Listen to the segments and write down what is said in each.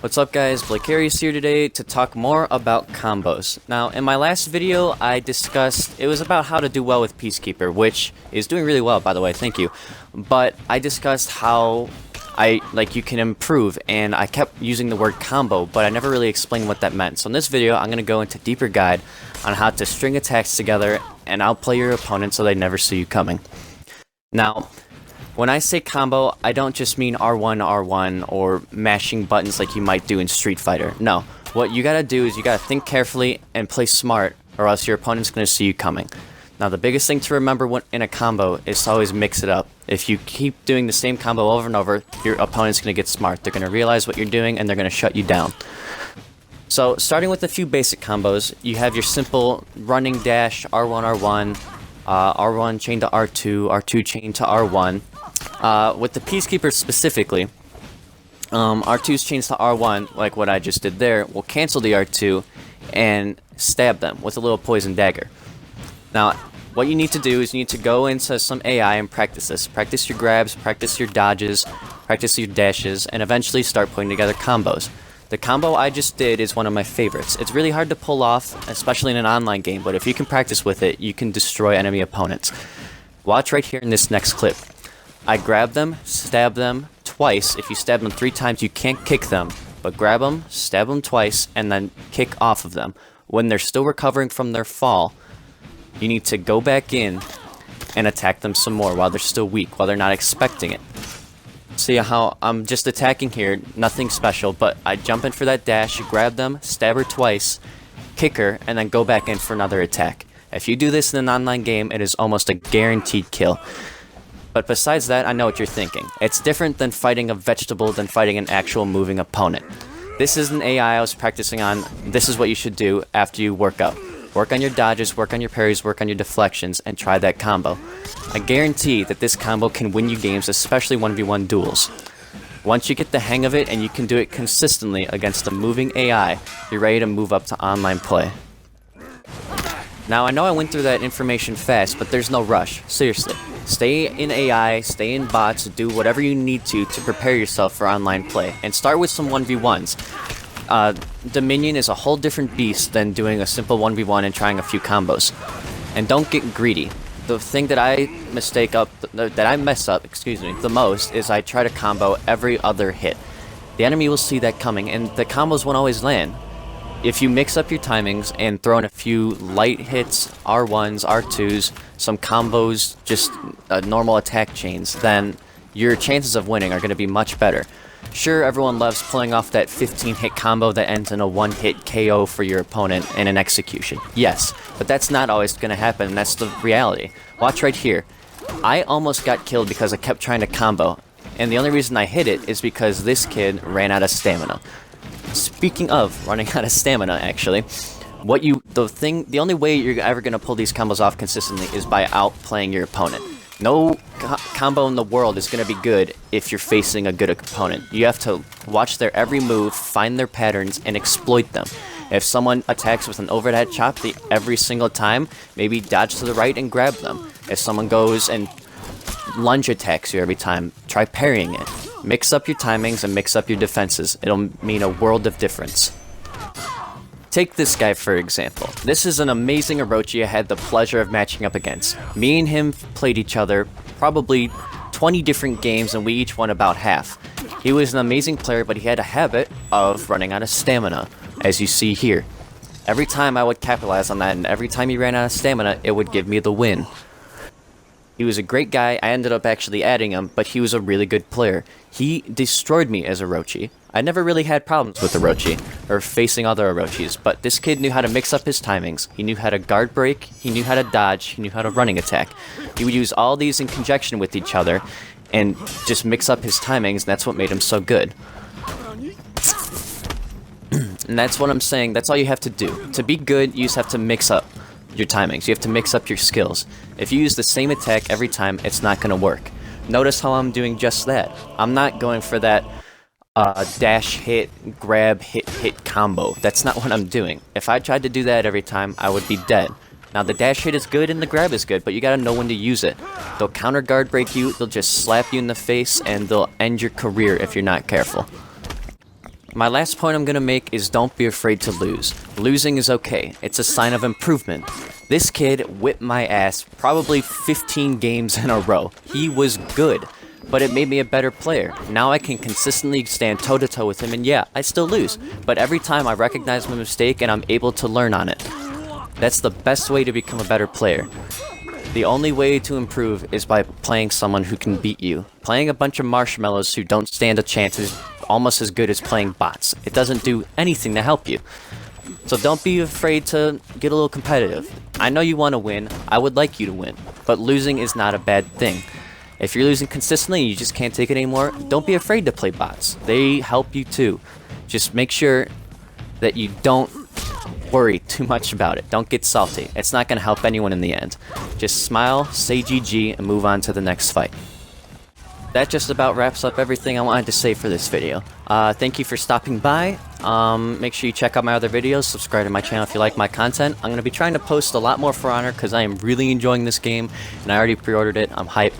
What's up guys, Blake Harris here today to talk more about combos. Now in my last video I discussed, it was about how to do well with Peacekeeper, which is doing really well by the way, thank you. But I discussed how you can improve, and I kept using the word combo, but I never really explained what that meant. So in this video I'm going to go into deeper guide on how to string attacks together and outplay your opponent so they never see you coming. Now, when I say combo, I don't just mean R1, R1, or mashing buttons like you might do in Street Fighter. No, what you gotta do is you gotta think carefully and play smart, or else your opponent's gonna see you coming. Now, the biggest thing to remember in a combo is to always mix it up. If you keep doing the same combo over and over, your opponent's gonna get smart. They're gonna realize what you're doing, and they're gonna shut you down. So, starting with a few basic combos, you have your simple running dash, R1, R1, R1 chain to R2, R2 chain to R1. With the Peacekeeper specifically, R2's chains to R1, like what I just did there, will cancel the R2 and stab them with a little poison dagger. Now, what you need to do is you need to go into some AI and practice this. Practice your grabs, practice your dodges, practice your dashes, and eventually start putting together combos. The combo I just did is one of my favorites. It's really hard to pull off, especially in an online game, but if you can practice with it, you can destroy enemy opponents. Watch right here in this next clip. I grab them, stab them twice. If you stab them 3 times, you can't kick them, but grab them, stab them twice, and then kick off of them. When they're still recovering from their fall, you need to go back in and attack them some more while they're still weak, while they're not expecting it. See how I'm just attacking here, nothing special, but I jump in for that dash, grab them, stab her twice, kick her, and then go back in for another attack. If you do this in an online game, it is almost a guaranteed kill. But besides that, I know what you're thinking. It's different than fighting a vegetable than fighting an actual moving opponent. This is an AI I was practicing on. This is what you should do after you work out. Work on your dodges, work on your parries, work on your deflections, and try that combo. I guarantee that this combo can win you games, especially 1v1 duels. Once you get the hang of it and you can do it consistently against a moving AI, you're ready to move up to online play. Now, I know I went through that information fast, but there's no rush. Seriously. Stay in AI, stay in bots, do whatever you need to prepare yourself for online play. And start with some 1v1s. Dominion is a whole different beast than doing a simple 1v1 and trying a few combos. And don't get greedy. The thing that I mess up, the most is I try to combo every other hit. The enemy will see that coming, and the combos won't always land. If you mix up your timings and throw in a few light hits, R1s, R2s, some combos, just normal attack chains, then your chances of winning are going to be much better. Sure, everyone loves pulling off that 15-hit combo that ends in a 1-hit KO for your opponent in an execution. Yes, but that's not always going to happen, and that's the reality. Watch right here. I almost got killed because I kept trying to combo, and the only reason I hit it is because this kid ran out of stamina. Speaking of running out of stamina, actually, the only way you're ever going to pull these combos off consistently is by outplaying your opponent. No combo in the world is going to be good if you're facing a good opponent. You have to watch their every move, find their patterns, and exploit them. If someone attacks with an overhead chop every single time, maybe dodge to the right and grab them. If someone goes and lunge attacks you every time, try parrying it. Mix up your timings and mix up your defenses. It'll mean a world of difference. Take this guy for example. This is an amazing Orochi I had the pleasure of matching up against. Me and him played each other probably 20 different games, and we each won about half. He was an amazing player, but he had a habit of running out of stamina, as you see here. Every time I would capitalize on that, and every time he ran out of stamina, it would give me the win. He was a great guy. I ended up actually adding him, but he was a really good player. He destroyed me as Orochi. I never really had problems with Orochi, or facing other Orochis, but this kid knew how to mix up his timings. He knew how to guard break, he knew how to dodge, he knew how to running attack. He would use all these in conjunction with each other, and just mix up his timings, and that's what made him so good. And that's what I'm saying, that's all you have to do. To be good, you just have to mix up your timings. You have to mix up your skills. If you use the same attack every time, it's not going to work. Notice how I'm doing just that. I'm not going for that dash hit, grab, hit combo. That's not what I'm doing. If I tried to do that every time, I would be dead. Now the dash hit is good and the grab is good, but you gotta know when to use it. They'll counter guard break you, they'll just slap you in the face, and they'll end your career if you're not careful. My last point I'm gonna make is don't be afraid to lose. Losing is okay. It's a sign of improvement. This kid whipped my ass probably 15 games in a row. He was good, but it made me a better player. Now I can consistently stand toe-to-toe with him, and yeah, I still lose. But every time I recognize my mistake and I'm able to learn on it. That's the best way to become a better player. The only way to improve is by playing someone who can beat you. Playing a bunch of marshmallows who don't stand a chance is almost as good as playing bots. It doesn't do anything to help you. So don't be afraid to get a little competitive. I know you want to win, I would like you to win, but losing is not a bad thing. If you're losing consistently and you just can't take it anymore, don't be afraid to play bots. They help you too. Just make sure that you don't worry too much about it. Don't get salty. It's not going to help anyone in the end. Just smile, say GG, and move on to the next fight. That just about wraps up everything I wanted to say for this video. Thank you for stopping by. Make sure you check out my other videos, subscribe to my channel if you like my content. I'm going to be trying to post a lot more For Honor because I am really enjoying this game, and I already pre-ordered it. I'm hyped.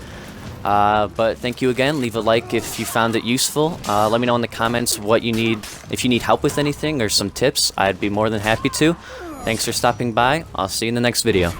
But thank you again. Leave a like if you found it useful. Let me know in the comments what you need. If you need help with anything or some tips, I'd be more than happy to. Thanks for stopping by. I'll see you in the next video.